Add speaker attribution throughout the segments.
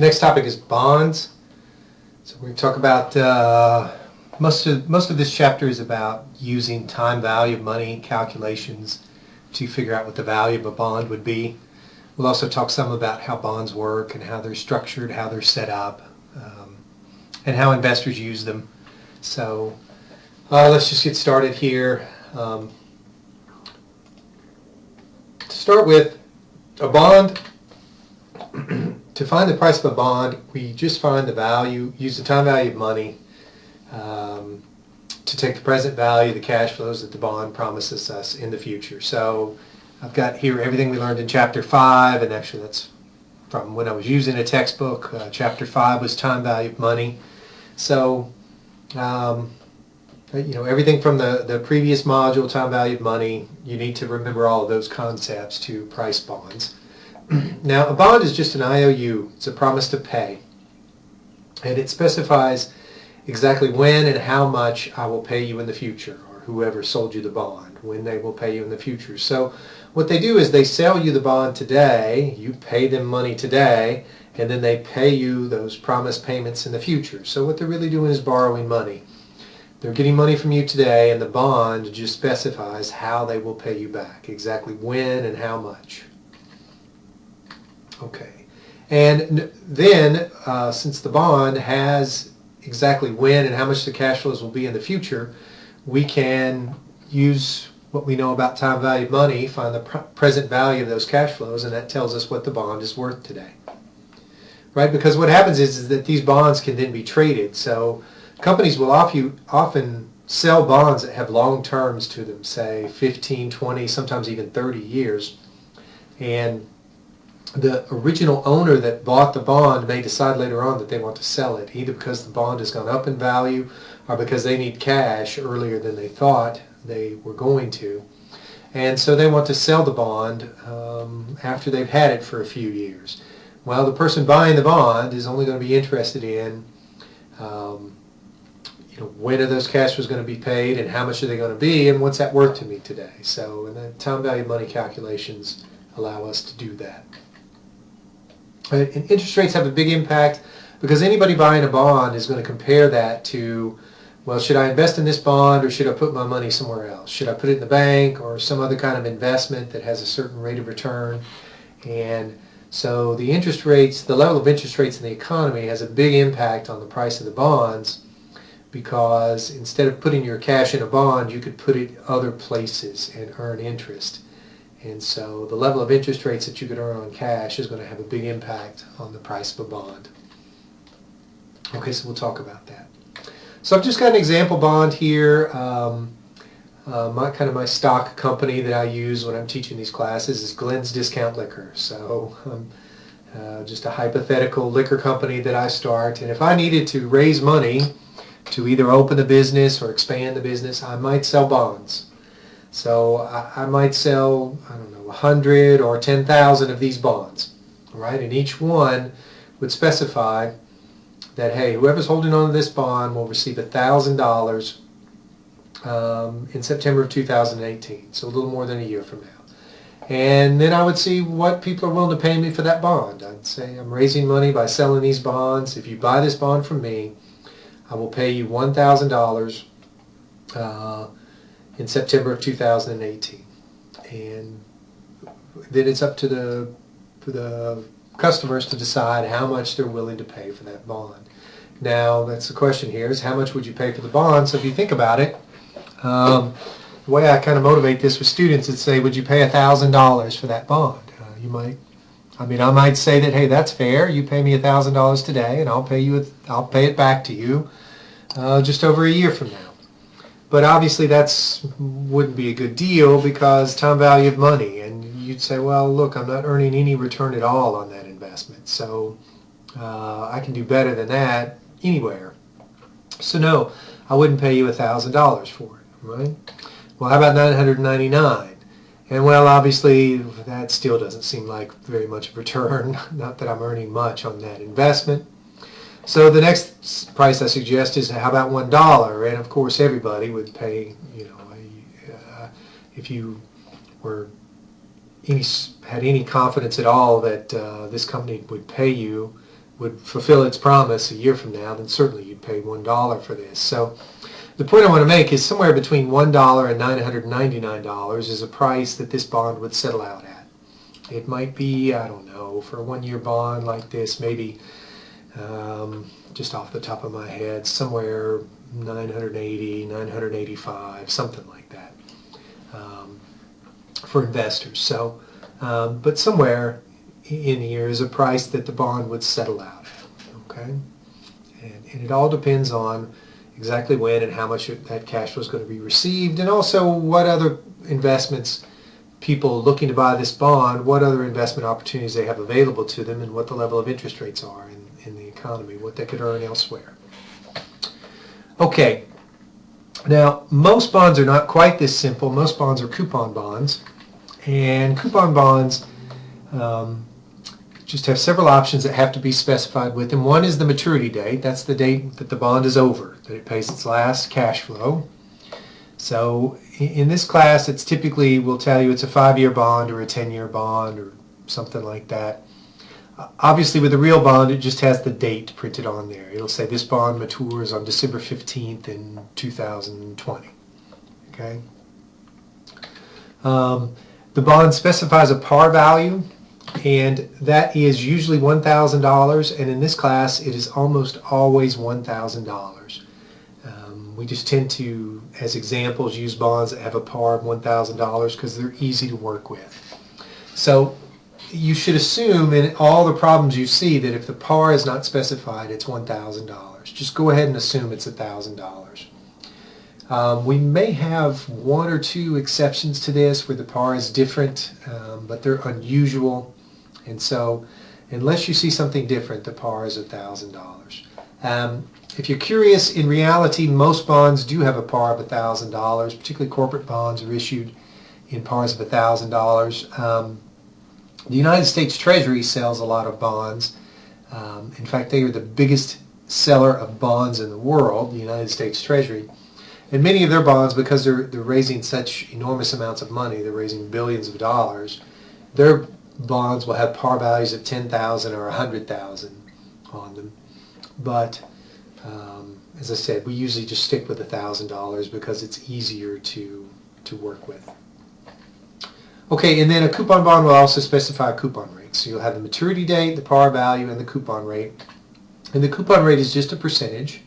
Speaker 1: The next topic is bonds. So we're going to talk about most of this chapter is about using time value of money calculations to figure out what the value of a bond would be. We'll also talk some about how bonds work and how they're structured, how they're set up, and how investors use them. So let's just get started here. To start with, a bond, to find the price of a bond, we just find the value, use the time value of money to take the present value, the cash flows that the bond promises us in the future. So I've got here everything we learned in Chapter 5, and actually that's from when I was using a textbook. Chapter 5 was time value of money. So, everything from the previous module, time value of money, you need to remember all of those concepts to price bonds. Now, a bond is just an IOU. It's a promise to pay. And it specifies exactly when and how much I will pay you in the future, or whoever sold you the bond, when they will pay you in the future. So what they do is they sell you the bond today, you pay them money today, and then they pay you those promised payments in the future. So what they're really doing is borrowing money. They're getting money from you today, and the bond just specifies how they will pay you back, exactly when and how much. Okay. And then, since the bond has exactly when and how much the cash flows will be in the future, we can use what we know about time value of money, find the present value of those cash flows, and that tells us what the bond is worth today. Right? Because what happens is that these bonds can then be traded. So companies will often sell bonds that have long terms to them, say 15, 20, sometimes even 30 years. And the original owner that bought the bond may decide later on that they want to sell it, either because the bond has gone up in value or because they need cash earlier than they thought they were going to. And so they want to sell the bond after they've had it for a few years. Well, the person buying the bond is only going to be interested in when are those cash flows going to be paid and how much are they going to be and what's that worth to me today. So and the time value of money calculations allow us to do that. And interest rates have a big impact because anybody buying a bond is going to compare that to, well, should I invest in this bond or should I put my money somewhere else? Should I put it in the bank or some other kind of investment that has a certain rate of return? And so the interest rates, the level of interest rates in the economy has a big impact on the price of the bonds, because instead of putting your cash in a bond, you could put it other places and earn interest. And so the level of interest rates that you could earn on cash is going to have a big impact on the price of a bond. Okay, so we'll talk about that. So I've just got an example bond here. My stock company that I use when I'm teaching these classes is Glenn's Discount Liquor. So just a hypothetical liquor company that I start. And if I needed to raise money to either open the business or expand the business, I might sell bonds. So I might sell, 100 or 10,000 of these bonds, right? And each one would specify that, hey, whoever's holding on to this bond will receive $1,000 in September of 2018, so a little more than a year from now. And then I would see what people are willing to pay me for that bond. I'd say I'm raising money by selling these bonds. If you buy this bond from me, I will pay you $1,000 in September of 2018. And then it's up to the customers to decide how much they're willing to pay for that bond. Now, that's the question here, is how much would you pay for the bond? So if you think about it, the way I kind of motivate this with students is say, would you pay $1,000 for that bond? I might say that, hey, that's fair. You pay me $1,000 today, and I'll pay it back to you just over a year from now. But obviously that wouldn't be a good deal because time value of money. And you'd say, well, look, I'm not earning any return at all on that investment. So I can do better than that anywhere. So no, I wouldn't pay you $1,000 for it, right? Well, how about $999? And well, obviously that still doesn't seem like very much of a return. Not that I'm earning much on that investment. So the next price I suggest is, how about $1? And of course everybody would pay, if you had any confidence at all that this company would pay you would fulfill its promise a year from now, then certainly you'd pay $1 for this. So the point I want to make is somewhere between $1 and $999 is a price that this bond would settle out at. It might be, I don't know, for a one-year bond like this, maybe just off the top of my head, somewhere 980, 985, something like that for investors. So, but somewhere in here is a price that the bond would settle out at, okay? And it all depends on exactly when and how much that cash flow is going to be received, and also what other investments people looking to buy this bond, what other investment opportunities they have available to them, and what the level of interest rates are in the economy, what they could earn elsewhere. Okay, now most bonds are not quite this simple. Most bonds are coupon bonds, and coupon bonds just have several options that have to be specified with them. One is the maturity date. That's the date that the bond is over, that it pays its last cash flow. So in this class, it's typically, we'll tell you it's a 5-year bond or a 10-year bond or something like that. Obviously with a real bond, it just has the date printed on there. It'll say this bond matures on December 15th in 2020. Okay. The bond specifies a par value, and that is usually $1,000, and in this class it is almost always $1,000. We just tend to, as examples, use bonds that have a par of $1,000 because they're easy to work with. So you should assume in all the problems you see that if the par is not specified, it's $1,000. Just go ahead and assume it's $1,000. We may have one or two exceptions to this where the par is different, but they're unusual. And so unless you see something different, the par is $1,000. If you're curious, in reality, most bonds do have a par of $1,000, particularly corporate bonds are issued in pars of $1,000. The United States Treasury sells a lot of bonds. In fact, they are the biggest seller of bonds in the world, the United States Treasury. And many of their bonds, because they're raising such enormous amounts of money, they're raising billions of dollars, their bonds will have par values of $10,000 or $100,000 on them. But as I said, we usually just stick with $1,000 because it's easier to work with. Okay, and then a coupon bond will also specify a coupon rate. So you'll have the maturity date, the par value, and the coupon rate. And the coupon rate is just a percentage.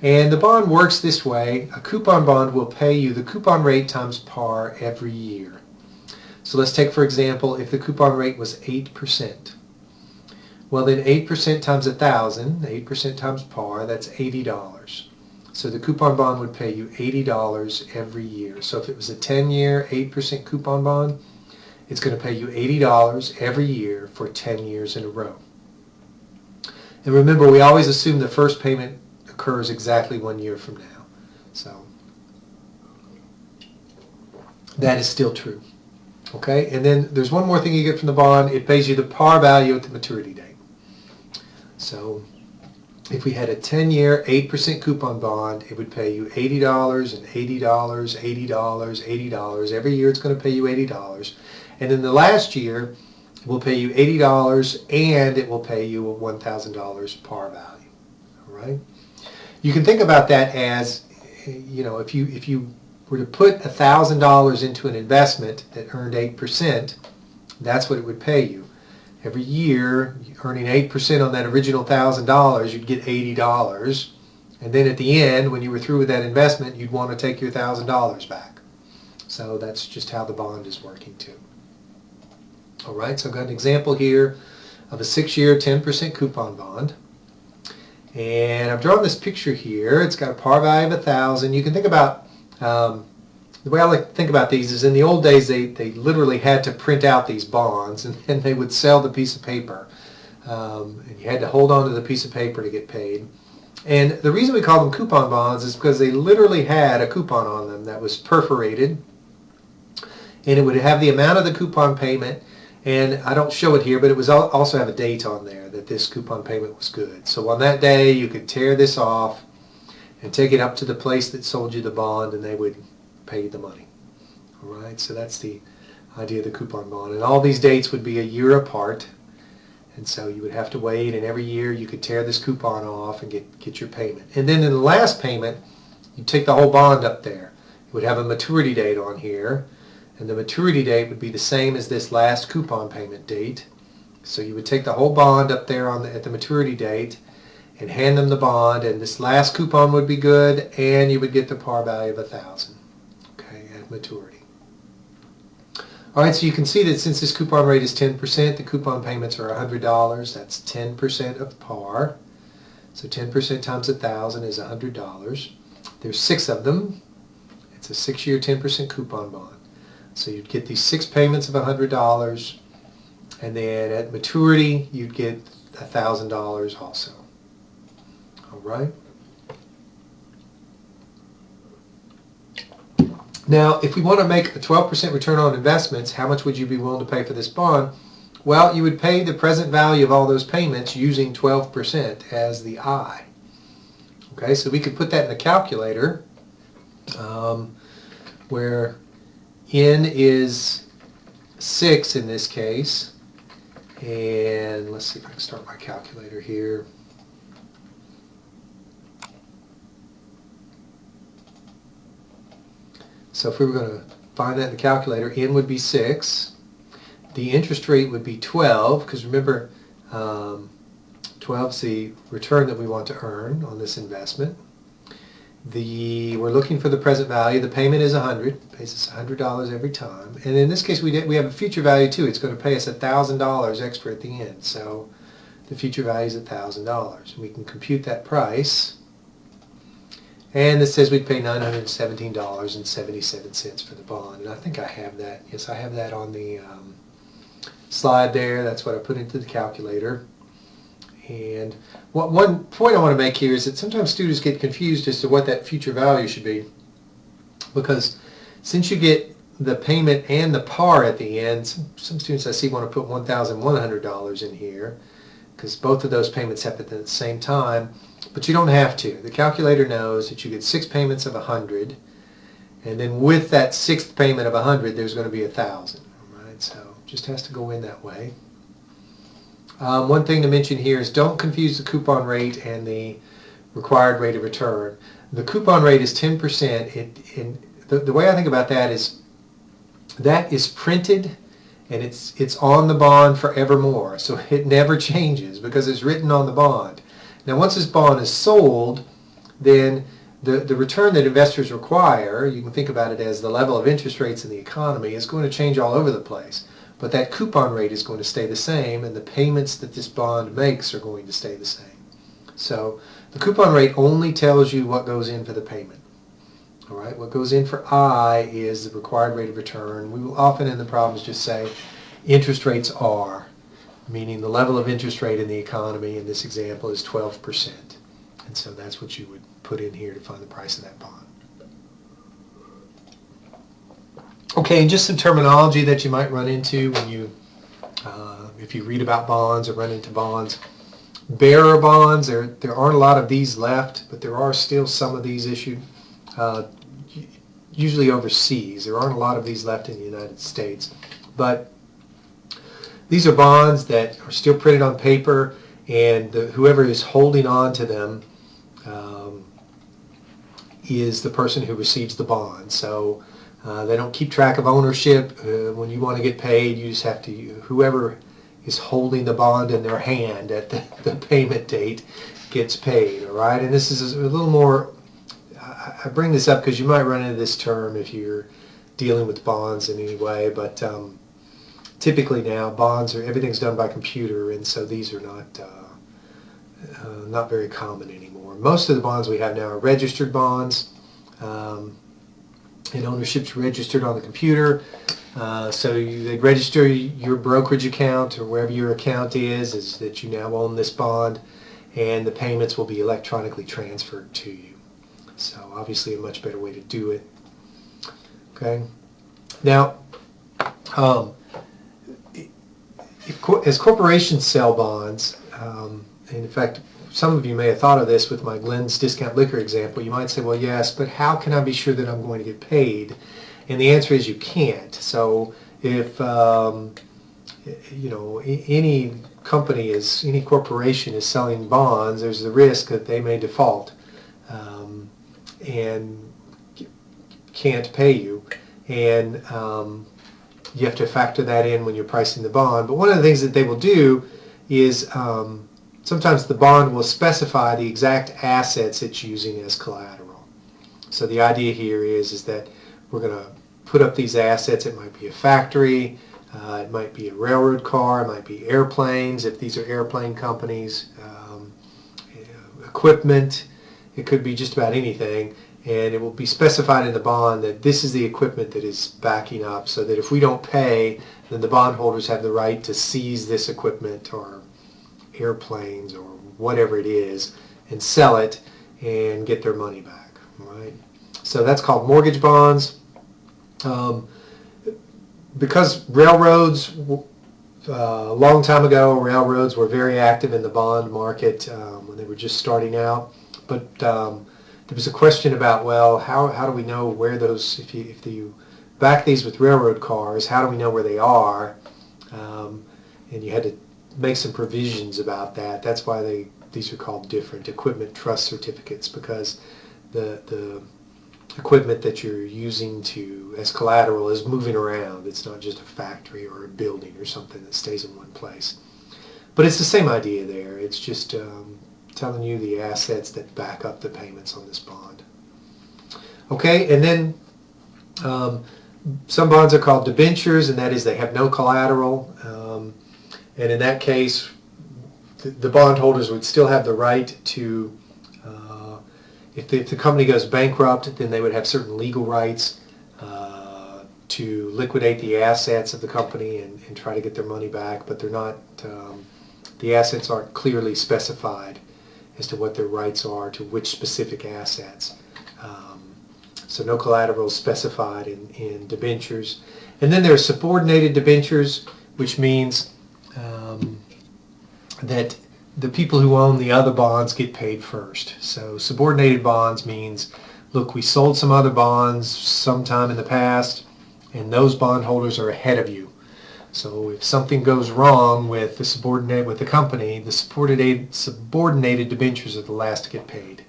Speaker 1: And the bond works this way. A coupon bond will pay you the coupon rate times par every year. So let's take, for example, if the coupon rate was 8%. Well, then 8% times 1,000, 8% times par, that's $80. So the coupon bond would pay you $80 every year. So if it was a 10-year, 8% coupon bond, it's going to pay you $80 every year for 10 years in a row. And remember, we always assume the first payment occurs exactly 1 year from now. So that is still true. Okay, and then there's one more thing you get from the bond. It pays you the par value at the maturity date. So if we had a 10-year, 8% coupon bond, it would pay you $80 and $80, $80, $80. Every year it's going to pay you $80. And then the last year, it will pay you $80 and it will pay you a $1,000 par value. All right? You can think about that as, you know, if you were to put $1,000 into an investment that earned 8%, that's what it would pay you. Every year, earning 8% on that original $1,000, you'd get $80. And then at the end, when you were through with that investment, you'd want to take your $1,000 back. So that's just how the bond is working too. All right, so I've got an example here of a 6-year, 10% coupon bond. And I've drawn this picture here. It's got a par value of 1,000. You can think about, the way I like to think about these is in the old days they literally had to print out these bonds and then they would sell the piece of paper. And you had to hold on to the piece of paper to get paid. And the reason we call them coupon bonds is because they literally had a coupon on them that was perforated. And it would have the amount of the coupon payment. And I don't show it here, but it was also have a date on there that this coupon payment was good. So on that day, you could tear this off and take it up to the place that sold you the bond, and they would pay you the money. All right, so that's the idea of the coupon bond. And all these dates would be a year apart. And so you would have to wait, and every year you could tear this coupon off and get your payment. And then in the last payment, you take the whole bond up there. It would have a maturity date on here, and the maturity date would be the same as this last coupon payment date. So you would take the whole bond up there at the maturity date and hand them the bond, and this last coupon would be good, and you would get the par value of $1,000, okay, at maturity. All right, so you can see that since this coupon rate is 10%, the coupon payments are $100. That's 10% of par. So 10% times 1,000 is $100. There's 6 of them. It's a 6-year 10% coupon bond. So you'd get these 6 payments of $100, and then at maturity you'd get $1,000 also. All right. Now, if we want to make a 12% return on investments, how much would you be willing to pay for this bond? Well, you would pay the present value of all those payments using 12% as the I. Okay, so we could put that in the calculator, where N is 6 in this case. And let's see if I can start my calculator here. So if we were going to find that in the calculator, N would be 6. The interest rate would be 12, because remember, 12 is the return that we want to earn on this investment. We're looking for the present value. The payment is 100. Pays us $100 every time. And in this case, we have a future value too. It's going to pay us $1,000 extra at the end. So the future value is $1,000. We can compute that price. And it says we'd pay $917.77 for the bond. And I think I have that. Yes, I have that on the slide there. That's what I put into the calculator. And one point I want to make here is that sometimes students get confused as to what that future value should be. Because since you get the payment and the par at the end, some students I see want to put $1,100 in here, because both of those payments happen at the same time. But you don't have to. The calculator knows that you get 6 payments of 100, and then with that 6th payment of 100, there's going to be 1,000. Right? So it just has to go in that way. One thing to mention here is don't confuse the coupon rate and the required rate of return. The coupon rate is 10%. The way I think about that is printed, and it's on the bond forevermore. So it never changes because it's written on the bond. Now, once this bond is sold, then the return that investors require, you can think about it as the level of interest rates in the economy, is going to change all over the place. But that coupon rate is going to stay the same, and the payments that this bond makes are going to stay the same. So the coupon rate only tells you what goes in for the payment. All right, what goes in for I is the required rate of return. We will often in the problems just say interest rates are, meaning the level of interest rate in the economy in this example is 12%. And so that's what you would put in here to find the price of that bond. Okay, and just some terminology that you might run into when you, if you read about bonds or run into bonds. Bearer bonds, there aren't a lot of these left, but there are still some of these issued, usually overseas. There aren't a lot of these left in the United States. But these are bonds that are still printed on paper, and whoever is holding on to them is the person who receives the bond. So they don't keep track of ownership. When you want to get paid, you just have to, whoever is holding the bond in their hand at the payment date gets paid, all right? And this is a little more, I bring this up because you might run into this term if you're dealing with bonds in any way, but typically now bonds everything's done by computer, and so these are not very common anymore. Most of the bonds we have now are registered bonds, and ownership's registered on the computer. So they register your brokerage account or wherever your account is that you now own this bond, and the payments will be electronically transferred to you. So obviously a much better way to do it. Okay. Now, as corporations sell bonds, and in fact, some of you may have thought of this with my Glenn's Discount Liquor example. You might say, well, yes, but how can I be sure that I'm going to get paid? And the answer is you can't. So if, any company is, any corporation is selling bonds, there's the risk that they may default and can't pay you, and you have to factor that in when you're pricing the bond. But one of the things that they will do is sometimes the bond will specify the exact assets it's using as collateral. So the idea here is that we're going to put up these assets. It might be a factory, it might be a railroad car, it might be airplanes if these are airplane companies, equipment, it could be just about anything, and it will be specified in the bond that this is the equipment that is backing up, so that if we don't pay, then the bondholders have the right to seize this equipment or airplanes or whatever it is and sell it and get their money back. Right? So that's called mortgage bonds. Because railroads, a long time ago, railroads were very active in the bond market when they were just starting out. But there was a question about, well, how do we know where those, if you back these with railroad cars, how do we know where they are? And you had to make some provisions about that. That's why these are called different equipment trust certificates, because the equipment that you're using as collateral is moving around. It's not just a factory or a building or something that stays in one place. But it's the same idea there. It's just telling you the assets that back up the payments on this bond. Okay, and then some bonds are called debentures, and that is they have no collateral. And in that case, the bondholders would still have the right to, if the company goes bankrupt, then they would have certain legal rights to liquidate the assets of the company and try to get their money back, but they're not, the assets aren't clearly specified as to what their rights are to which specific assets. So no collateral is specified in debentures. And then there are subordinated debentures, which means that the people who own the other bonds get paid first. So subordinated bonds means, look, we sold some other bonds sometime in the past, and those bondholders are ahead of you. So if something goes wrong with the company, the subordinated debentures are the last to get paid.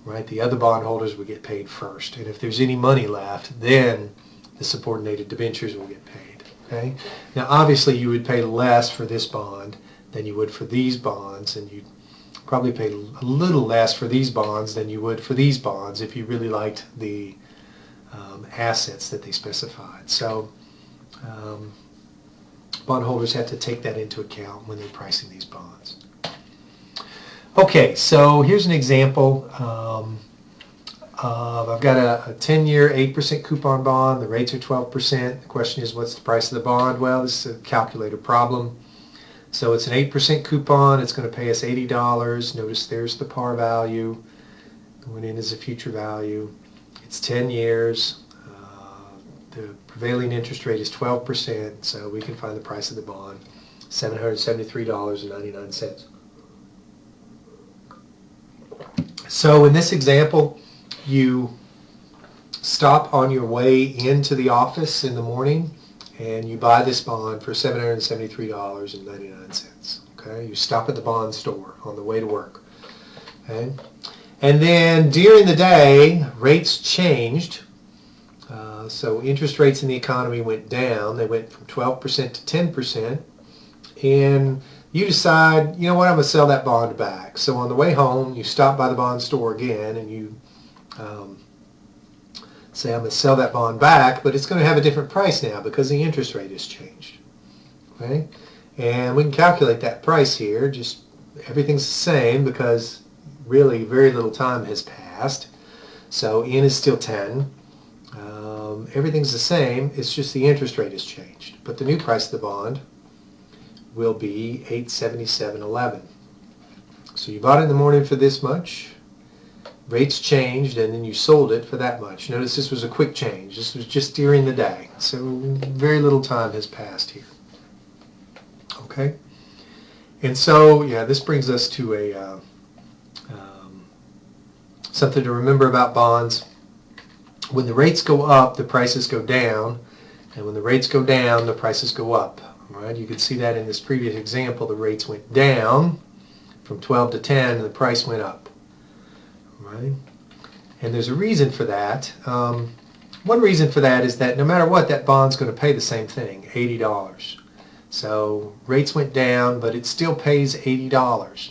Speaker 1: Right? The other bondholders will get paid first, and if there's any money left, then the subordinated debentures will get paid. Okay? Now, obviously, you would pay less for this bond than you would for these bonds, and you'd probably pay a little less for these bonds than you would for these bonds if you really liked the assets that they specified. So bondholders have to take that into account when they're pricing these bonds. Okay, so here's an example. I've got a 10-year 8% coupon bond. The rates are 12%. The question is, what's the price of the bond? Well, this is a calculator problem. So it's an 8% coupon. It's going to pay us $80. Notice there's the par value. Going in as a future value. It's 10 years. The prevailing interest rate is 12%, so we can find the price of the bond, $773.99. So in this example, you stop on your way into the office in the morning and you buy this bond for $773.99. Okay, you stop at the bond store on the way to work. Okay, and then during the day, rates changed. So interest rates in the economy went down. They went from 12% to 10%. And you decide, you know what, I'm going to sell that bond back. So on the way home, you stop by the bond store again and you say, I'm going to sell that bond back, but it's going to have a different price now because the interest rate has changed. Okay? And we can calculate that price here. Just everything's the same because really very little time has passed. So N is still 10. Everything's the same, it's just the interest rate has changed. But the new price of the bond will be $877.11. So you bought it in the morning for this much, rates changed, and then you sold it for that much. Notice this was a quick change. This was just during the day. So very little time has passed here. Okay? And so, yeah, this brings us to a something to remember about bonds. When the rates go up, the prices go down, and when the rates go down, the prices go up All right, you can see that in this previous example, the rates went down from 12 to 10 and the price went up. All right, and there's a reason for that. One reason for that is that no matter what, that bond's going to pay the same thing, $80. So rates went down, but it still pays $80.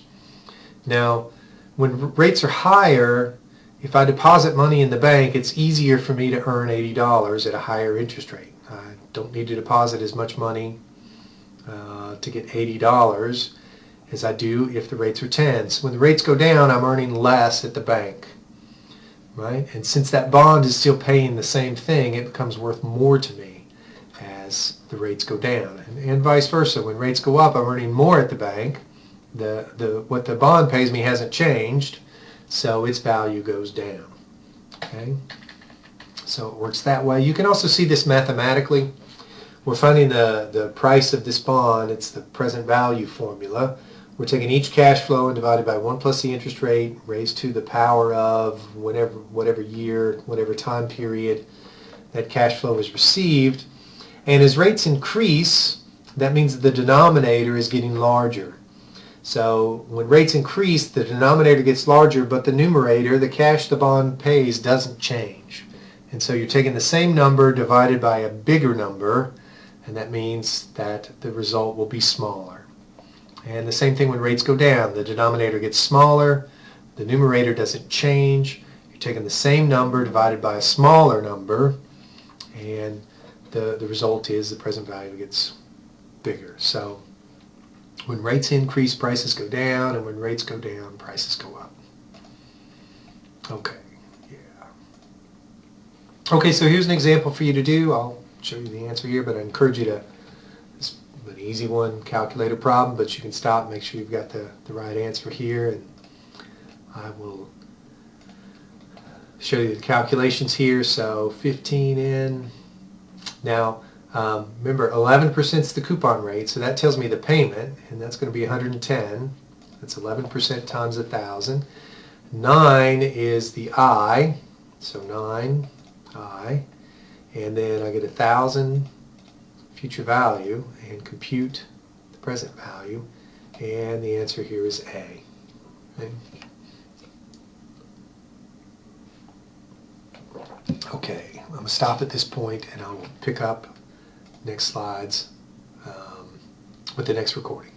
Speaker 1: Now, when rates are higher, if I deposit money in the bank, it's easier for me to earn $80 at a higher interest rate. I don't need to deposit as much money to get $80 as I do if the rates are 10. So when the rates go down, I'm earning less at the bank, right? And since that bond is still paying the same thing, it becomes worth more to me as the rates go down. And vice versa. When rates go up, I'm earning more at the bank. What the bond pays me hasn't changed, so its value goes down. Okay? So it works that way. You can also see this mathematically. We're finding the price of this bond. It's the present value formula. We're taking each cash flow and divided by 1 plus the interest rate raised to the power of whatever year, whatever time period that cash flow is received. And as rates increase, that means that the denominator is getting larger. So when rates increase, the denominator gets larger, but the numerator, the cash the bond pays, doesn't change. And so you're taking the same number divided by a bigger number, and that means that the result will be smaller. And the same thing when rates go down. The denominator gets smaller, the numerator doesn't change. You're taking the same number divided by a smaller number, and the result is the present value gets bigger. So when rates increase, prices go down, and when rates go down, prices go up. Okay, yeah. Okay, so here's an example for you to do. I'll show you the answer here, but I encourage you to, it's an easy one, calculator problem, but you can stop, make sure you've got the right answer here, and I will show you the calculations here. So 15N. Now, remember, 11% is the coupon rate, so that tells me the payment, and that's going to be 110. That's 11% times 1,000. 9 is the I, so 9I, and then I get 1,000 future value and compute the present value, and the answer here is A. Okay, I'm going to stop at this point, and I will pick up next slides with the next recording.